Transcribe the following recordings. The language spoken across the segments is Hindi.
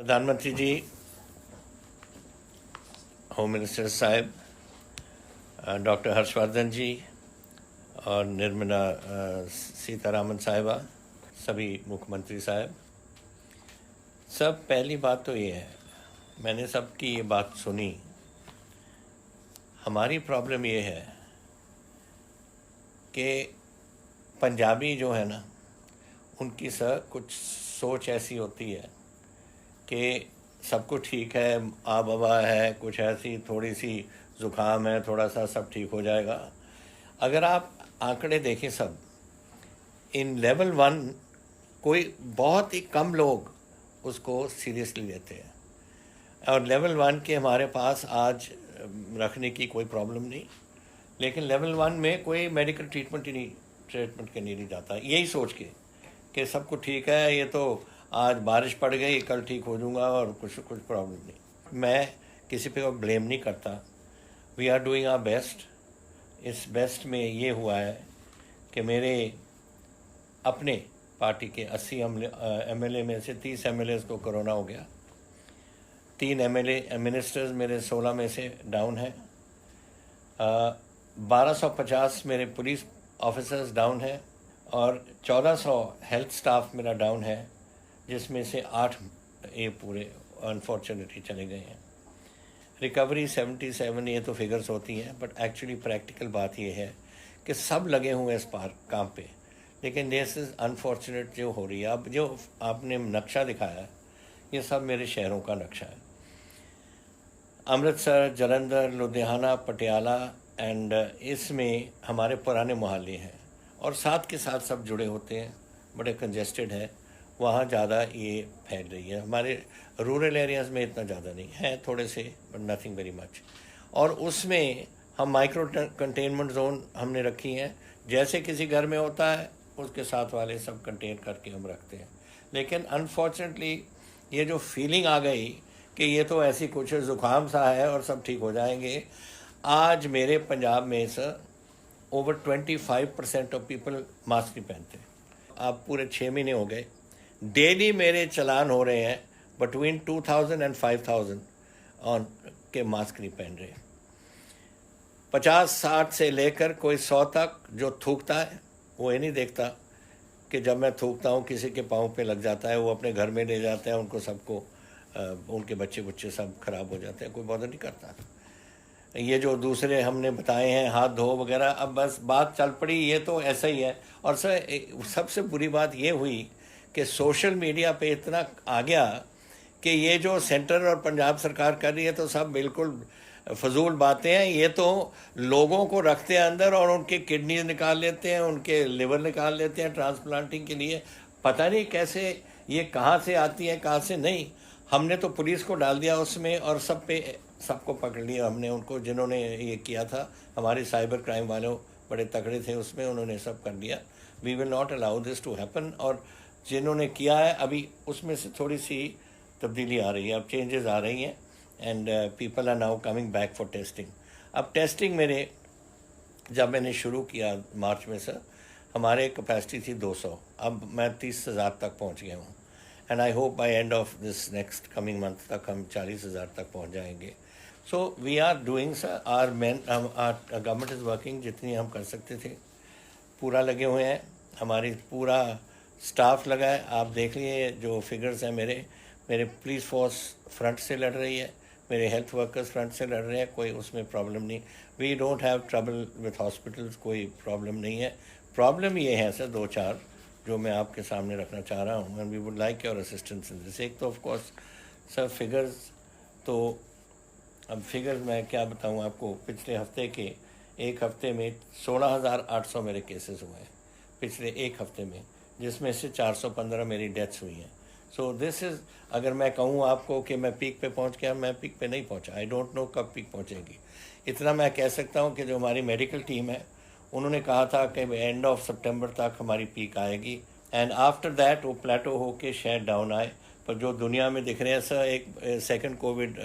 प्रधानमंत्री जी, होम मिनिस्टर साहब, डॉक्टर हर्षवर्धन जी और निर्मला सीतारामन साहिबा, सभी मुख्यमंत्री साहब, सब पहली बात तो ये है, मैंने सबकी ये बात सुनी। हमारी प्रॉब्लम ये है कि पंजाबी जो है ना, उनकी कुछ सोच ऐसी होती है कि सबको ठीक है, आबवा है, कुछ ऐसी थोड़ी सी ज़ुकाम है, थोड़ा सा सब ठीक हो जाएगा। अगर आप आंकड़े देखें सब, इन लेवल 1 कोई बहुत ही कम लोग उसको सीरियसली लेते हैं, और लेवल 1 के हमारे पास आज रखने की कोई प्रॉब्लम नहीं, लेकिन लेवल 1 में कोई मेडिकल ट्रीटमेंट के नहीं जाता, यही सोच के कि सबको ठीक है, ये तो आज बारिश पड़ गई, कल ठीक हो जाऊँगा और कुछ प्रॉब्लम नहीं। मैं किसी पे ब्लेम नहीं करता। We are doing our best. इस बेस्ट में ये हुआ है कि मेरे अपने पार्टी के 80 MLA में से 30 MLAs को कोरोना हो गया। 3 MLA मिनिस्टर्स मेरे 16 में से डाउन है। 1250 मेरे पुलिस ऑफिसर्स डाउन है और 1400 हेल्थ स्टाफ मेरा डाउन है, जिसमें से 8 ये पूरे अनफॉर्चुनेटली चले गए हैं। रिकवरी 77, ये तो फिगर्स होती हैं, बट एक्चुअली प्रैक्टिकल बात ये है कि सब लगे हुए इस पार काम पे, लेकिन दिस इज़ अनफॉर्चुनेट जो हो रही है। अब जो आपने नक्शा दिखाया है, ये सब मेरे शहरों का नक्शा है। अमृतसर, जलंधर, लुधियाना, पटियाला एंड इसमें हमारे पुराने मोहल्ले हैं और साथ के साथ सब जुड़े होते हैं, बड़े कंजेस्टेड है, वहाँ ज़्यादा ये फैल रही है। हमारे रूरल एरियाज़ में इतना ज़्यादा नहीं है, थोड़े से, बट नथिंग वेरी मच। और उसमें हम माइक्रो कंटेनमेंट जोन हमने रखी हैं, जैसे किसी घर में होता है उसके साथ वाले सब कंटेन करके हम रखते हैं। लेकिन अनफॉर्चुनेटली ये जो फीलिंग आ गई कि ये तो ऐसी कुछ ज़ुकाम सा है और सब ठीक हो जाएंगे, आज मेरे पंजाब में sir over 25% of people mask नहीं पहनते। अब पूरे 6 महीने हो गए, डेली मेरे चलान हो रहे हैं बिटवीन 2000 and 5000 ऑन के मास्क नहीं पहन रहे। 50-60 से लेकर कोई 100 तक जो थूकता है वो ये नहीं देखता कि जब मैं थूकता हूँ किसी के पाँव पे लग जाता है, वो अपने घर में ले जाते हैं, उनको सबको उनके बच्चे सब खराब हो जाते हैं, कोई बॉदर नहीं करता। ये जो दूसरे हमने बताए हैं हाथ धो वगैरह, अब बस बात चल पड़ी, ये तो ऐसा ही है। और सर सबसे बुरी बात ये हुई कि सोशल मीडिया पे इतना आ गया कि ये जो सेंटर और पंजाब सरकार कर रही है तो सब बिल्कुल फजूल बातें हैं। ये तो लोगों को रखते हैं अंदर और उनके किडनी निकाल लेते हैं, उनके लिवर निकाल लेते हैं ट्रांसप्लांटिंग के लिए। पता नहीं कैसे ये कहाँ से आती है, कहाँ से नहीं। हमने तो पुलिस को डाल दिया उसमें और सबको पकड़ लिया हमने, उनको जिन्होंने ये किया था। हमारे साइबर क्राइम वालों बड़े तगड़े थे उसमें, उन्होंने सब कर दिया। We will not allow this to happen. और जिन्होंने किया है अभी उसमें से थोड़ी सी तब्दीली आ रही है, अब चेंजेस आ रही हैं and people are now coming back for testing. अब टेस्टिंग मेरे जब मैंने शुरू किया मार्च में सर, हमारे कैपेसिटी थी 200, अब मैं 30,000 तक पहुंच गया हूँ and I hope by end of this next coming month तक हम 40,000 तक पहुंच जाएंगे। So we are doing sir, our government is working, जितनी हम कर सकते थे पूरा लगे हुए हैं। हमारी पूरा स्टाफ लगा है, आप देख लिए जो फिगर्स हैं मेरे पुलिस फोर्स फ्रंट से लड़ रही है, मेरे हेल्थ वर्कर्स फ्रंट से लड़ रहे हैं, कोई उसमें प्रॉब्लम नहीं। We don't have trouble with hospitals, कोई प्रॉब्लम नहीं है। प्रॉब्लम ये है सर 2-4 जो मैं आपके सामने रखना चाह रहा हूँ and we would like your assistance in this. एक तो ऑफ कोर्स सर फिगर्स, तो अब फिगर्स मैं क्या बताऊँ आपको, पिछले हफ्ते के एक हफ्ते में 16,800 मेरे केसेस हुए हैं पिछले एक हफ्ते में, जिसमें से 415 मेरी डेथ्स हुई हैं। सो दिस इज़, अगर मैं कहूँ आपको कि मैं पीक पे पहुँच गया, मैं पीक पे नहीं पहुँचा। आई डोंट नो कब पीक पहुँचेगी। इतना मैं कह सकता हूँ कि जो हमारी मेडिकल टीम है उन्होंने कहा था कि एंड ऑफ सितंबर तक हमारी पीक आएगी एंड आफ्टर दैट वो प्लेटो होके शायद डाउन आए। पर जो दुनिया में दिख रहे हैं सर, एक सेकंड कोविड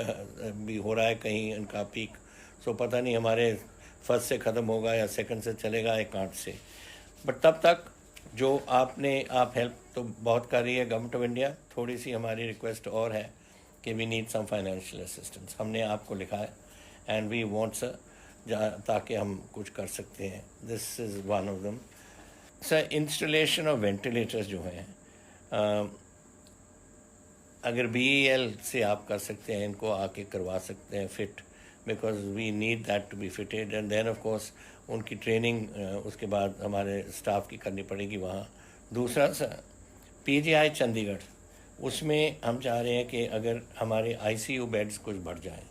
भी हो रहा है कहीं इनका पीक। सो पता नहीं हमारे फर्स्ट से ख़त्म होगा या सेकंड से चलेगा या कांट से। बट तब तक जो आप हेल्प तो बहुत कर रही है गवर्नमेंट ऑफ इंडिया। थोड़ी सी हमारी रिक्वेस्ट और है कि we need some financial assistance. हमने आपको लिखा है एंड वी वांट सर, ताकि हम कुछ कर सकते हैं। This is one of them. Sir installation of ventilators जो हैं, अगर BEL से आप कर सकते हैं, इनको आके करवा सकते हैं fit, because we need that to be fitted. And then of course उनकी ट्रेनिंग उसके बाद हमारे स्टाफ की करनी पड़ेगी वहाँ। दूसरा सर PGI चंडीगढ़, उसमें हम चाह रहे हैं कि अगर हमारे ICU बेड्स कुछ बढ़ जाएं,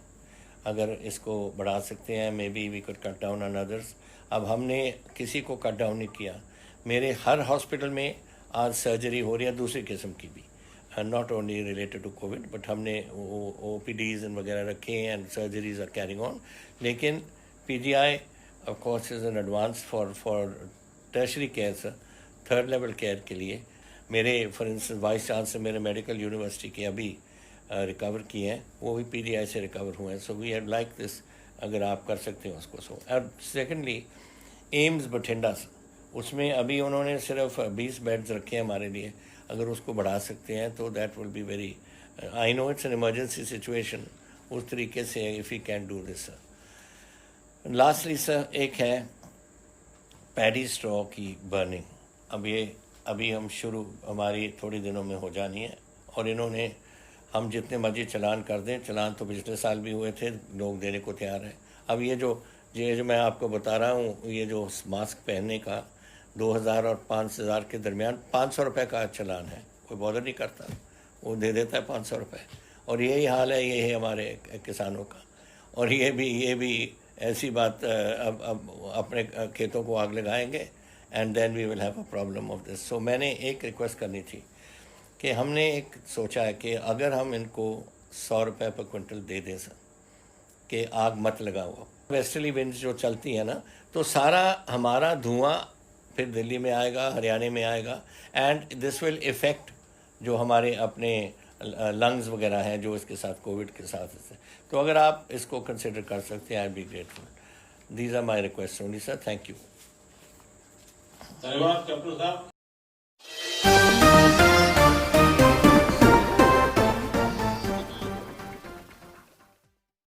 अगर इसको बढ़ा सकते हैं, maybe we could cut down on others. अब हमने किसी को कट डाउन नहीं किया। मेरे हर हॉस्पिटल में आज सर्जरी हो रही है दूसरी किस्म की भी, not only related to covid, but हमने OPDs वगैरह रखे हैं and surgeries are carrying on. लेकिन PGI of course is an advance for tertiary care sir, third level care के लिए। मेरे फॉर इंस्टेंस वाइस चांसलर मेरे मेडिकल यूनिवर्सिटी के अभी रिकवर किए हैं, वो भी PGI से रिकवर हुए हैं। So we had like this, अगर आप कर सकते हैं उसको। सो और सेकेंडली एम्स बठिंडा, उसमें अभी उन्होंने सिर्फ 20 बेड्स रखे हैं हमारे लिए, अगर उसको बढ़ा सकते हैं तो that will be very, I know it's an emergency situation, उस तरीके से if you can do this sir. Lastly sir एक है पैडी स्ट्रॉ की बर्निंग। अब ये अभी हम शुरू हमारी थोड़ी दिनों में हो जानी है, और इन्होंने हम जितने मर्जी चलान कर दें, चलान तो पिछले साल भी हुए थे, लोग देने को तैयार हैं। अब ये जो मैं आपको बता रहा हूँ, ये जो मास्क पहनने का 2000 और 5000 के दरमियान 500 रुपये का चलान है, कोई बॉदर नहीं करता, वो दे देता है 500 रुपये। और यही हाल है, ये है हमारे किसानों का। और ये भी ऐसी बात, अब अपने खेतों को आग लगाएंगे and then we will have a problem of this. So मैंने एक रिक्वेस्ट करनी थी कि हमने एक सोचा है कि अगर हम इनको 100 रुपये पर क्विंटल दे दें सर, कि आग मत लगाओ। वेस्टर्ली विंड्स जो चलती है ना, तो सारा हमारा धुआं फिर दिल्ली में आएगा, हरियाणा में आएगा, एंड दिस विल इफ़ेक्ट जो हमारे अपने लंग्स वगैरह हैं जो इसके साथ कोविड के साथ। तो अगर आप इसको कंसिडर कर सकते हैं, I be grateful. These are my request only sir, thank you. धन्यवाद डॉक्टर साहब।